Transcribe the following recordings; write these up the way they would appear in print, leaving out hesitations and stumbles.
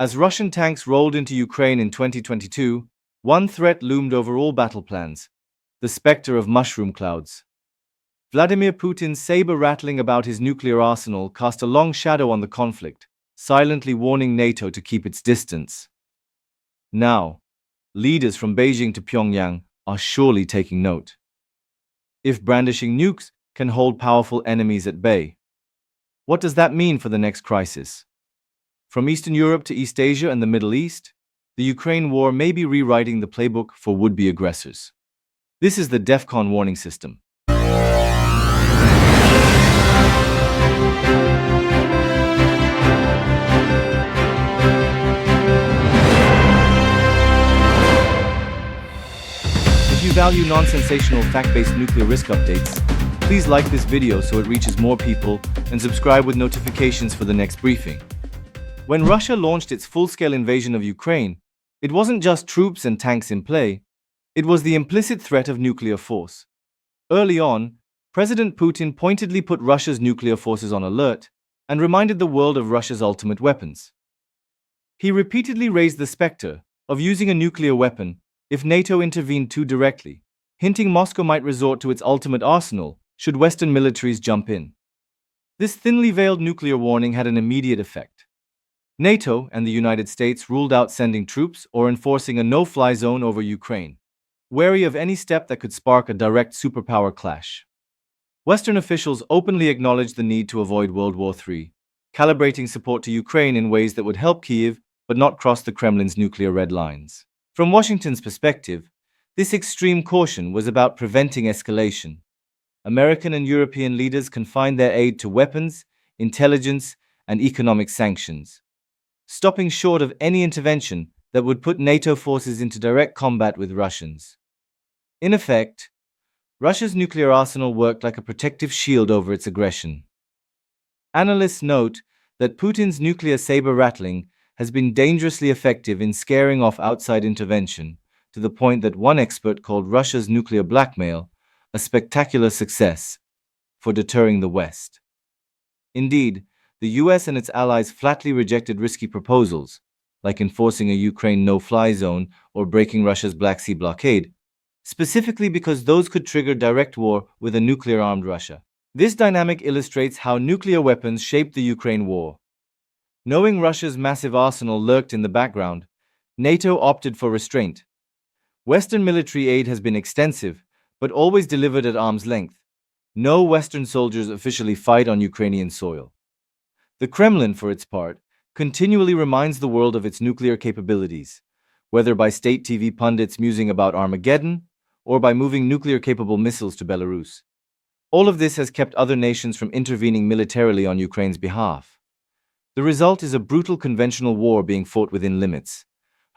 As Russian tanks rolled into Ukraine in 2022, one threat loomed over all battle plans: the specter of mushroom clouds. Vladimir Putin's saber rattling about his nuclear arsenal cast a long shadow on the conflict, silently warning NATO to keep its distance. Now, leaders from Beijing to Pyongyang are surely taking note. If brandishing nukes can hold powerful enemies at bay, what does that mean for the next crisis? From Eastern Europe to East Asia and the Middle East, the Ukraine war may be rewriting the playbook for would-be aggressors. This is the DEFCON warning system. If you value non-sensational fact-based nuclear risk updates, please like this video so it reaches more people and subscribe with notifications for the next briefing. When Russia launched its full-scale invasion of Ukraine, it wasn't just troops and tanks in play, it was the implicit threat of nuclear force. Early on, President Putin pointedly put Russia's nuclear forces on alert and reminded the world of Russia's ultimate weapons. He repeatedly raised the specter of using a nuclear weapon if NATO intervened too directly, hinting Moscow might resort to its ultimate arsenal should Western militaries jump in. This thinly veiled nuclear warning had an immediate effect. NATO and the United States ruled out sending troops or enforcing a no-fly zone over Ukraine, wary of any step that could spark a direct superpower clash. Western officials openly acknowledged the need to avoid World War III, calibrating support to Ukraine in ways that would help Kyiv but not cross the Kremlin's nuclear red lines. From Washington's perspective, this extreme caution was about preventing escalation. American and European leaders confined their aid to weapons, intelligence, and economic sanctions, stopping short of any intervention that would put NATO forces into direct combat with Russians. In effect, Russia's nuclear arsenal worked like a protective shield over its aggression. Analysts note that Putin's nuclear saber rattling has been dangerously effective in scaring off outside intervention, to the point that one expert called Russia's nuclear blackmail a spectacular success for deterring the West. Indeed, the US and its allies flatly rejected risky proposals, like enforcing a Ukraine no-fly zone or breaking Russia's Black Sea blockade, specifically because those could trigger direct war with a nuclear-armed Russia. This dynamic illustrates how nuclear weapons shaped the Ukraine war. Knowing Russia's massive arsenal lurked in the background, NATO opted for restraint. Western military aid has been extensive, but always delivered at arm's length. No Western soldiers officially fight on Ukrainian soil. The Kremlin, for its part, continually reminds the world of its nuclear capabilities, whether by state TV pundits musing about Armageddon or by moving nuclear-capable missiles to Belarus. All of this has kept other nations from intervening militarily on Ukraine's behalf. The result is a brutal conventional war being fought within limits,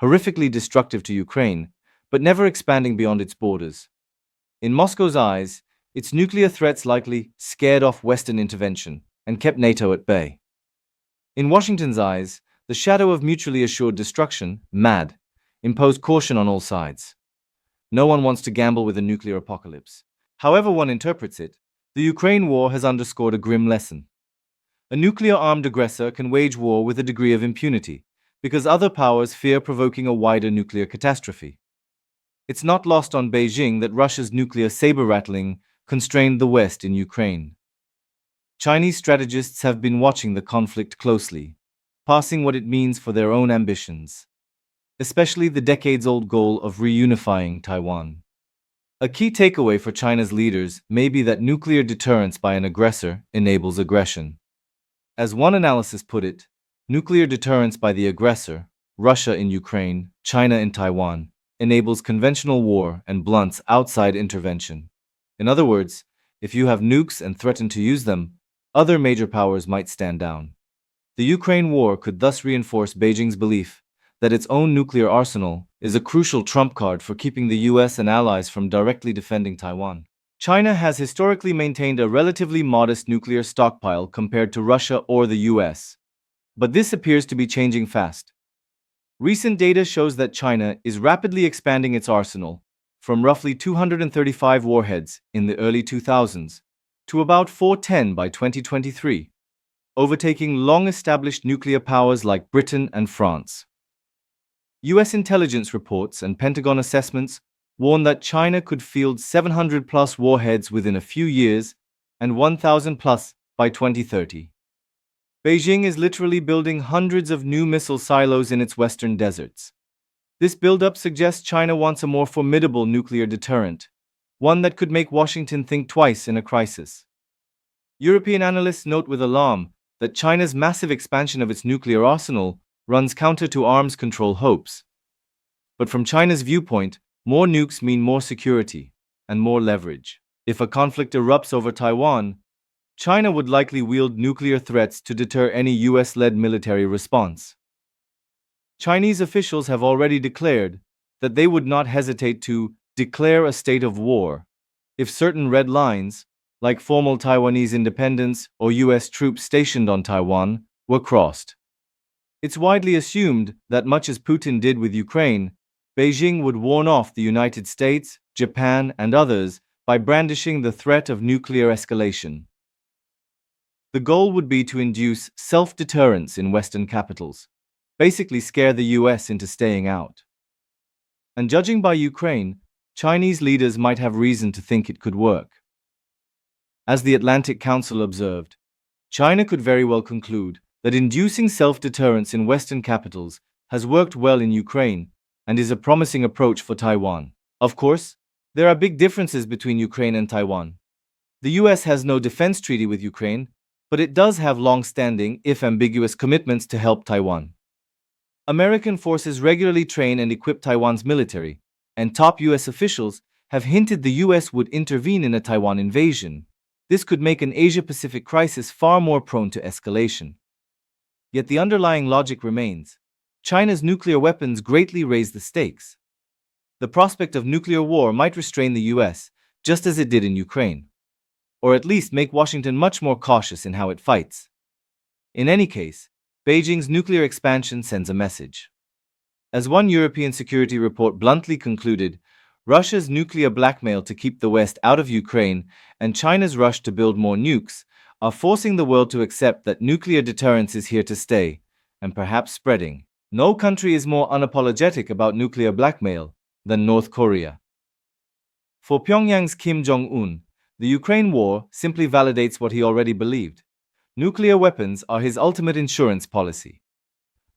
horrifically destructive to Ukraine, but never expanding beyond its borders. In Moscow's eyes, its nuclear threats likely scared off Western intervention and kept NATO at bay. In Washington's eyes, the shadow of mutually assured destruction, MAD, imposed caution on all sides. No one wants to gamble with a nuclear apocalypse. However one interprets it, the Ukraine war has underscored a grim lesson. A nuclear-armed aggressor can wage war with a degree of impunity, because other powers fear provoking a wider nuclear catastrophe. It's not lost on Beijing that Russia's nuclear saber-rattling constrained the West in Ukraine. Chinese strategists have been watching the conflict closely, parsing what it means for their own ambitions, especially the decades-old goal of reunifying Taiwan. A key takeaway for China's leaders may be that nuclear deterrence by an aggressor enables aggression. As one analysis put it, nuclear deterrence by the aggressor, Russia in Ukraine, China in Taiwan, enables conventional war and blunts outside intervention. In other words, if you have nukes and threaten to use them, other major powers might stand down. The Ukraine war could thus reinforce Beijing's belief that its own nuclear arsenal is a crucial trump card for keeping the US and allies from directly defending Taiwan. China has historically maintained a relatively modest nuclear stockpile compared to Russia or the US, but this appears to be changing fast. Recent data shows that China is rapidly expanding its arsenal, from roughly 235 warheads in the early 2000s to about 410 by 2023. overtaking long-established nuclear powers like Britain and France. US intelligence reports and Pentagon assessments warn that China could field 700-plus warheads within a few years and 1,000-plus by 2030. Beijing is literally building hundreds of new missile silos in its western deserts. This buildup suggests China wants a more formidable nuclear deterrent, one that could make Washington think twice in a crisis. European analysts note with alarm that China's massive expansion of its nuclear arsenal runs counter to arms control hopes. But from China's viewpoint, more nukes mean more security and more leverage. If a conflict erupts over Taiwan, China would likely wield nuclear threats to deter any US-led military response. Chinese officials have already declared that they would not hesitate to declare a state of war if certain red lines, like formal Taiwanese independence or US troops stationed on Taiwan, were crossed. It's widely assumed that much as Putin did with Ukraine, Beijing would warn off the United States, Japan, and others by brandishing the threat of nuclear escalation. The goal would be to induce self-deterrence in Western capitals, basically scare the US into staying out. And judging by Ukraine, Chinese leaders might have reason to think it could work. As the Atlantic Council observed, China could very well conclude that inducing self-deterrence in Western capitals has worked well in Ukraine and is a promising approach for Taiwan. Of course, there are big differences between Ukraine and Taiwan. The US has no defense treaty with Ukraine, but it does have long-standing, if ambiguous, commitments to help Taiwan. American forces regularly train and equip Taiwan's military, and top US officials have hinted the US would intervene in a Taiwan invasion. This could make an Asia-Pacific crisis far more prone to escalation. Yet the underlying logic remains. China's nuclear weapons greatly raise the stakes. The prospect of nuclear war might restrain the US, just as it did in Ukraine, or at least make Washington much more cautious in how it fights. In any case, Beijing's nuclear expansion sends a message. As one European security report bluntly concluded, Russia's nuclear blackmail to keep the West out of Ukraine and China's rush to build more nukes are forcing the world to accept that nuclear deterrence is here to stay, and perhaps spreading. No country is more unapologetic about nuclear blackmail than North Korea. For Pyongyang's Kim Jong-un, the Ukraine war simply validates what he already believed. Nuclear weapons are his ultimate insurance policy.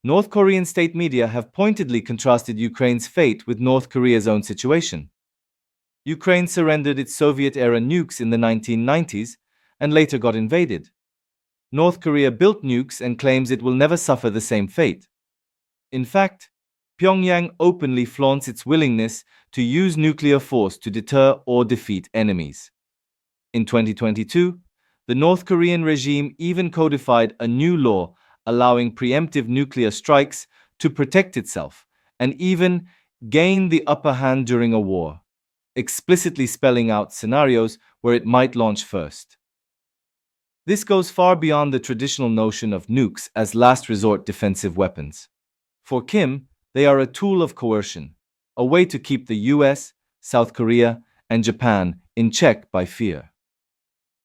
North Korean state media have pointedly contrasted Ukraine's fate with North Korea's own situation. Ukraine surrendered its Soviet-era nukes in the 1990s and later got invaded. North Korea built nukes and claims it will never suffer the same fate. In fact, Pyongyang openly flaunts its willingness to use nuclear force to deter or defeat enemies. In 2022, the North Korean regime even codified a new law allowing preemptive nuclear strikes to protect itself and even gain the upper hand during a war, explicitly spelling out scenarios where it might launch first. This goes far beyond the traditional notion of nukes as last resort defensive weapons. For Kim, they are a tool of coercion, a way to keep the US, South Korea, and Japan in check by fear.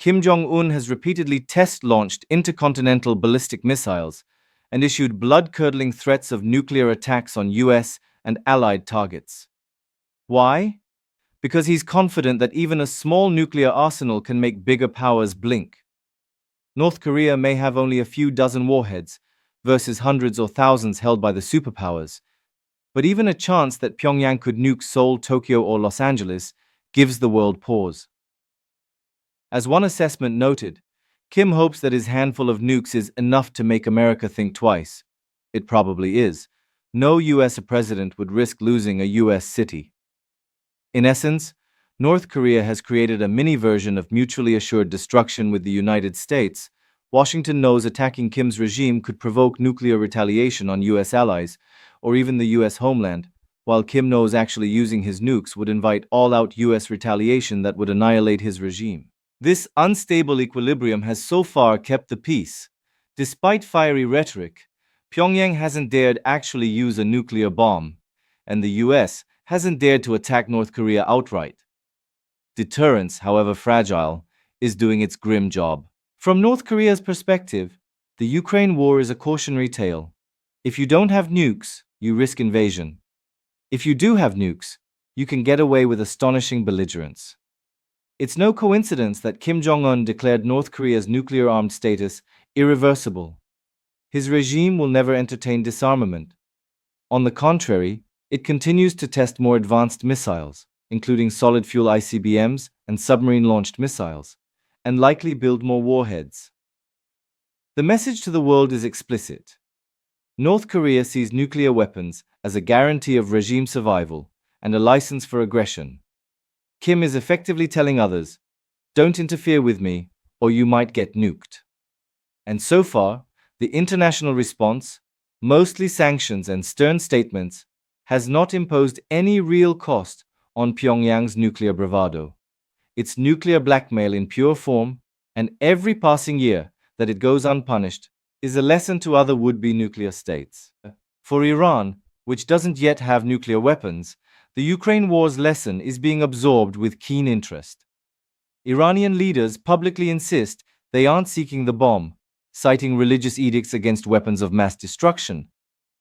Kim Jong-un has repeatedly test-launched intercontinental ballistic missiles and issued blood-curdling threats of nuclear attacks on US and allied targets. Why? Because he's confident that even a small nuclear arsenal can make bigger powers blink. North Korea may have only a few dozen warheads versus hundreds or thousands held by the superpowers, but even a chance that Pyongyang could nuke Seoul, Tokyo, or Los Angeles gives the world pause. As one assessment noted, Kim hopes that his handful of nukes is enough to make America think twice. It probably is. No US president would risk losing a US city. In essence, North Korea has created a mini version of mutually assured destruction with the United States. Washington knows attacking Kim's regime could provoke nuclear retaliation on US allies, or even the US homeland, while Kim knows actually using his nukes would invite all-out US retaliation that would annihilate his regime. This unstable equilibrium has so far kept the peace. Despite fiery rhetoric, Pyongyang hasn't dared actually use a nuclear bomb, and the US hasn't dared to attack North Korea outright. Deterrence, however fragile, is doing its grim job. From North Korea's perspective, The Ukraine war is a cautionary tale. If you don't have nukes, you risk invasion. If you do have nukes, you can get away with astonishing belligerence. It's no coincidence that Kim Jong-un declared North Korea's nuclear-armed status irreversible. His regime will never entertain disarmament. On the contrary, it continues to test more advanced missiles, including solid-fuel ICBMs and submarine-launched missiles, and likely build more warheads. The message to the world is explicit. North Korea sees nuclear weapons as a guarantee of regime survival and a license for aggression. Kim is effectively telling others, "Don't interfere with me, or you might get nuked." And so far, the international response, mostly sanctions and stern statements, has not imposed any real cost on Pyongyang's nuclear bravado. It's nuclear blackmail in pure form, and every passing year that it goes unpunished is a lesson to other would-be nuclear states. For Iran, which doesn't yet have nuclear weapons, the Ukraine war's lesson is being absorbed with keen interest. Iranian leaders publicly insist they aren't seeking the bomb, citing religious edicts against weapons of mass destruction.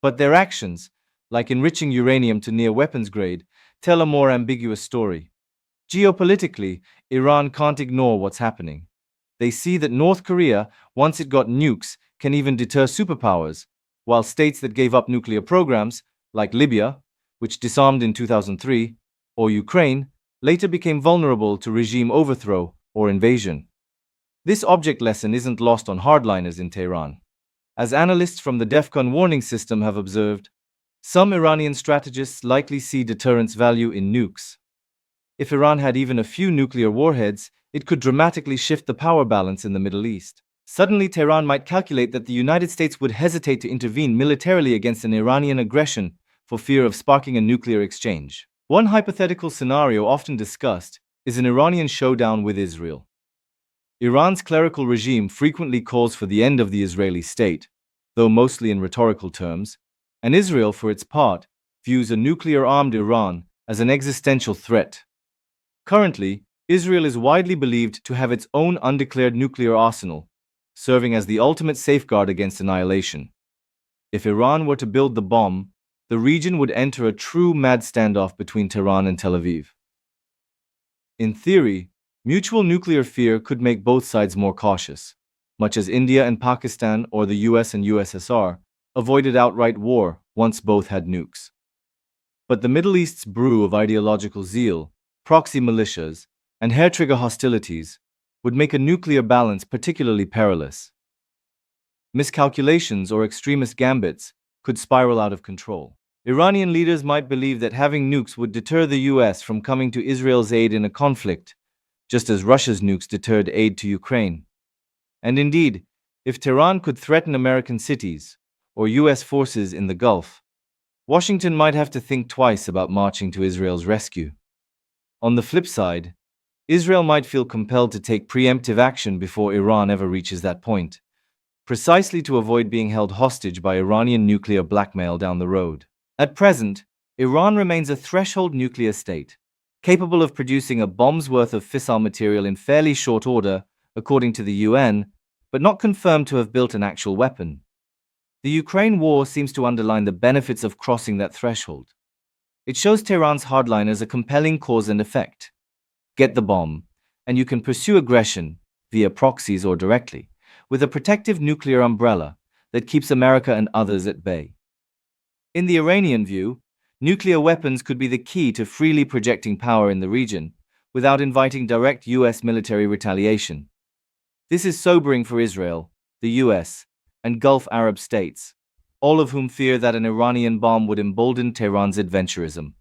But their actions, like enriching uranium to near weapons grade, tell a more ambiguous story. Geopolitically, Iran can't ignore what's happening. They see that North Korea, once it got nukes, can even deter superpowers, while states that gave up nuclear programs, like Libya, which disarmed in 2003, or Ukraine, later became vulnerable to regime overthrow or invasion. This object lesson isn't lost on hardliners in Tehran. As analysts from the DEFCON warning system have observed, some Iranian strategists likely see deterrence value in nukes. If Iran had even a few nuclear warheads, it could dramatically shift the power balance in the Middle East. Suddenly, Tehran might calculate that the United States would hesitate to intervene militarily against an Iranian aggression for fear of sparking a nuclear exchange. One hypothetical scenario often discussed is an Iranian showdown with Israel. Iran's clerical regime frequently calls for the end of the Israeli state, though mostly in rhetorical terms, and Israel, for its part, views a nuclear-armed Iran as an existential threat. Currently, Israel is widely believed to have its own undeclared nuclear arsenal, serving as the ultimate safeguard against annihilation. If Iran were to build the bomb, the region would enter a true mad standoff between Tehran and Tel Aviv. In theory, mutual nuclear fear could make both sides more cautious, much as India and Pakistan or the US and USSR avoided outright war once both had nukes. But the Middle East's brew of ideological zeal, proxy militias, and hair-trigger hostilities would make a nuclear balance particularly perilous. Miscalculations or extremist gambits could spiral out of control. Iranian leaders might believe that having nukes would deter the US from coming to Israel's aid in a conflict, just as Russia's nukes deterred aid to Ukraine. And indeed, if Tehran could threaten American cities or US forces in the Gulf, Washington might have to think twice about marching to Israel's rescue. On the flip side, Israel might feel compelled to take preemptive action before Iran ever reaches that point, precisely to avoid being held hostage by Iranian nuclear blackmail down the road. At present, Iran remains a threshold nuclear state, capable of producing a bomb's worth of fissile material in fairly short order, according to the UN, but not confirmed to have built an actual weapon. The Ukraine war seems to underline the benefits of crossing that threshold. It shows Tehran's hardliners a compelling cause and effect. Get the bomb, and you can pursue aggression, via proxies or directly, with a protective nuclear umbrella that keeps America and others at bay. In the Iranian view, nuclear weapons could be the key to freely projecting power in the region, without inviting direct US military retaliation. This is sobering for Israel, the US, and Gulf Arab states, all of whom fear that an Iranian bomb would embolden Tehran's adventurism.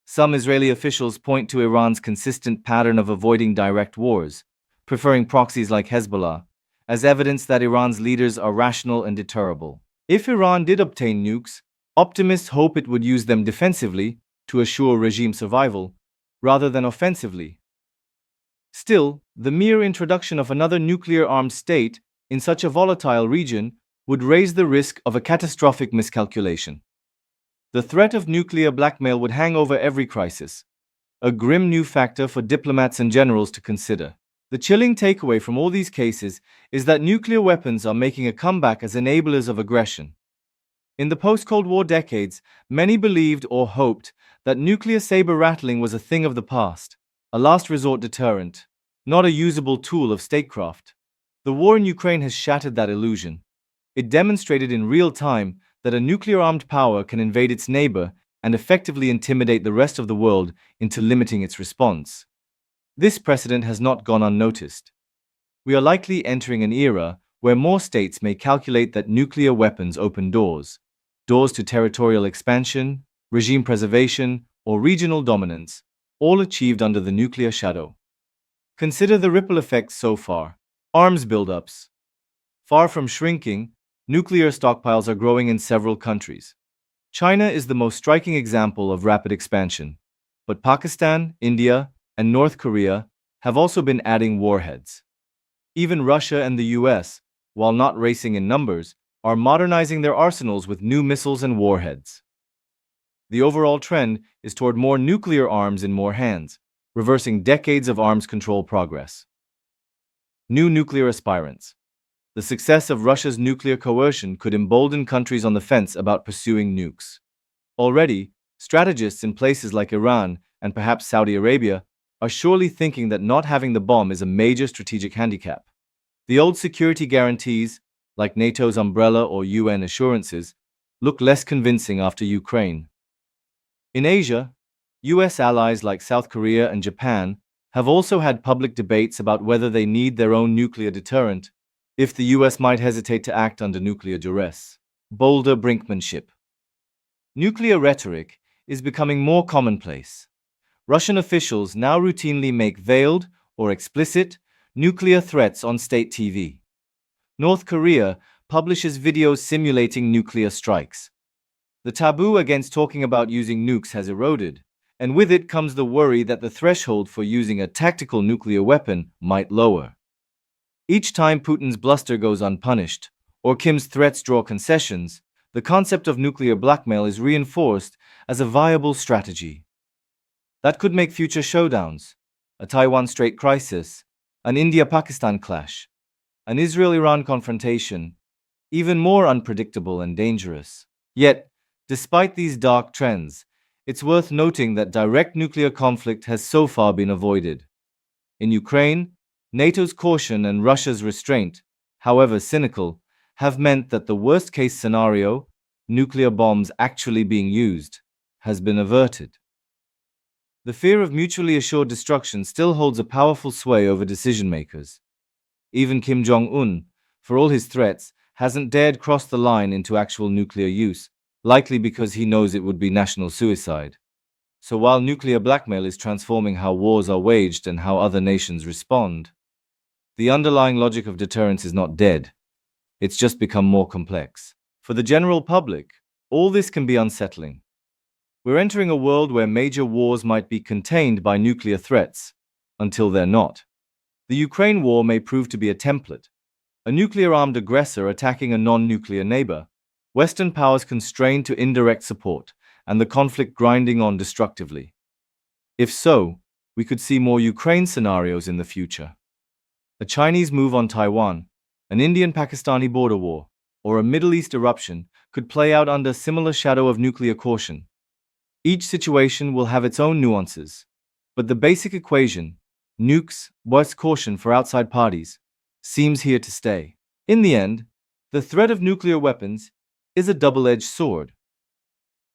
Some Israeli officials point to Iran's consistent pattern of avoiding direct wars, preferring proxies like Hezbollah, as evidence that Iran's leaders are rational and deterrable. If Iran did obtain nukes, optimists hope it would use them defensively to assure regime survival, rather than offensively. Still, the mere introduction of another nuclear-armed state in such a volatile region would raise the risk of a catastrophic miscalculation. The threat of nuclear blackmail would hang over every crisis, a grim new factor for diplomats and generals to consider. The chilling takeaway from all these cases is that nuclear weapons are making a comeback as enablers of aggression. In the post-Cold War decades, many believed or hoped that nuclear saber-rattling was a thing of the past, a last resort deterrent, not a usable tool of statecraft. The war in Ukraine has shattered that illusion. It demonstrated in real time that a nuclear-armed power can invade its neighbor and effectively intimidate the rest of the world into limiting its response. This precedent has not gone unnoticed. We are likely entering an era where more states may calculate that nuclear weapons open doors to territorial expansion, regime preservation, or regional dominance, all achieved under the nuclear shadow. Consider the ripple effects so far. Arms buildups. Far from shrinking, nuclear stockpiles are growing in several countries. China is the most striking example of rapid expansion, but Pakistan, India, and North Korea have also been adding warheads. Even Russia and the US, while not racing in numbers, are modernizing their arsenals with new missiles and warheads. The overall trend is toward more nuclear arms in more hands, reversing decades of arms control progress. New nuclear aspirants. The success of Russia's nuclear coercion could embolden countries on the fence about pursuing nukes. Already, strategists in places like Iran and perhaps Saudi Arabia are surely thinking that not having the bomb is a major strategic handicap. The old security guarantees, like NATO's umbrella or UN assurances, look less convincing after Ukraine. In Asia, US allies like South Korea and Japan have also had public debates about whether they need their own nuclear deterrent, if the US might hesitate to act under nuclear duress. Bolder brinkmanship. Nuclear rhetoric is becoming more commonplace. Russian officials now routinely make veiled or explicit nuclear threats on state TV. North Korea publishes videos simulating nuclear strikes. The taboo against talking about using nukes has eroded, and with it comes the worry that the threshold for using a tactical nuclear weapon might lower. Each time Putin's bluster goes unpunished, or Kim's threats draw concessions, the concept of nuclear blackmail is reinforced as a viable strategy. That could make future showdowns, a Taiwan Strait crisis, an India-Pakistan clash, an Israel-Iran confrontation, even more unpredictable and dangerous. Yet, despite these dark trends, it's worth noting that direct nuclear conflict has so far been avoided. In Ukraine, NATO's caution and Russia's restraint, however cynical, have meant that the worst-case scenario, nuclear bombs actually being used, has been averted. The fear of mutually assured destruction still holds a powerful sway over decision-makers. Even Kim Jong-un, for all his threats, hasn't dared cross the line into actual nuclear use, likely because he knows it would be national suicide. So while nuclear blackmail is transforming how wars are waged and how other nations respond, the underlying logic of deterrence is not dead. It's just become more complex. For the general public, all this can be unsettling. We're entering a world where major wars might be contained by nuclear threats, until they're not. The Ukraine war may prove to be a template, a nuclear-armed aggressor attacking a non-nuclear neighbor, Western powers constrained to indirect support, and the conflict grinding on destructively. If so, we could see more Ukraine scenarios in the future. A Chinese move on Taiwan, an Indian-Pakistani border war, or a Middle East eruption could play out under similar shadow of nuclear caution. Each situation will have its own nuances, but the basic equation, nukes, worse caution for outside parties, seems here to stay. In the end, the threat of nuclear weapons is a double-edged sword.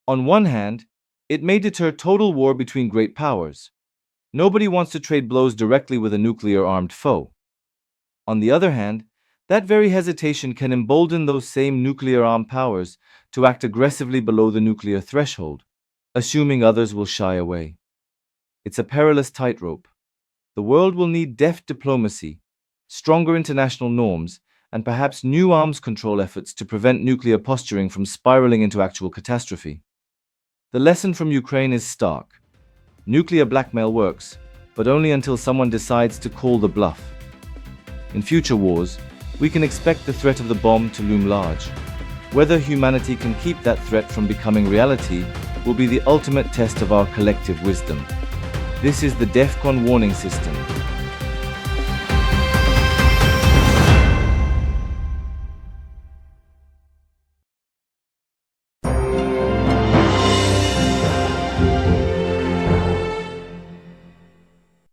On one hand, it may deter total war between great powers. Nobody wants to trade blows directly with a nuclear-armed foe. On the other hand, that very hesitation can embolden those same nuclear-armed powers to act aggressively below the nuclear threshold, assuming others will shy away. It's a perilous tightrope. The world will need deft diplomacy, stronger international norms, and perhaps new arms control efforts to prevent nuclear posturing from spiraling into actual catastrophe. The lesson from Ukraine is stark. Nuclear blackmail works, but only until someone decides to call the bluff. In future wars, we can expect the threat of the bomb to loom large. Whether humanity can keep that threat from becoming reality will be the ultimate test of our collective wisdom. This is the DEFCON warning system.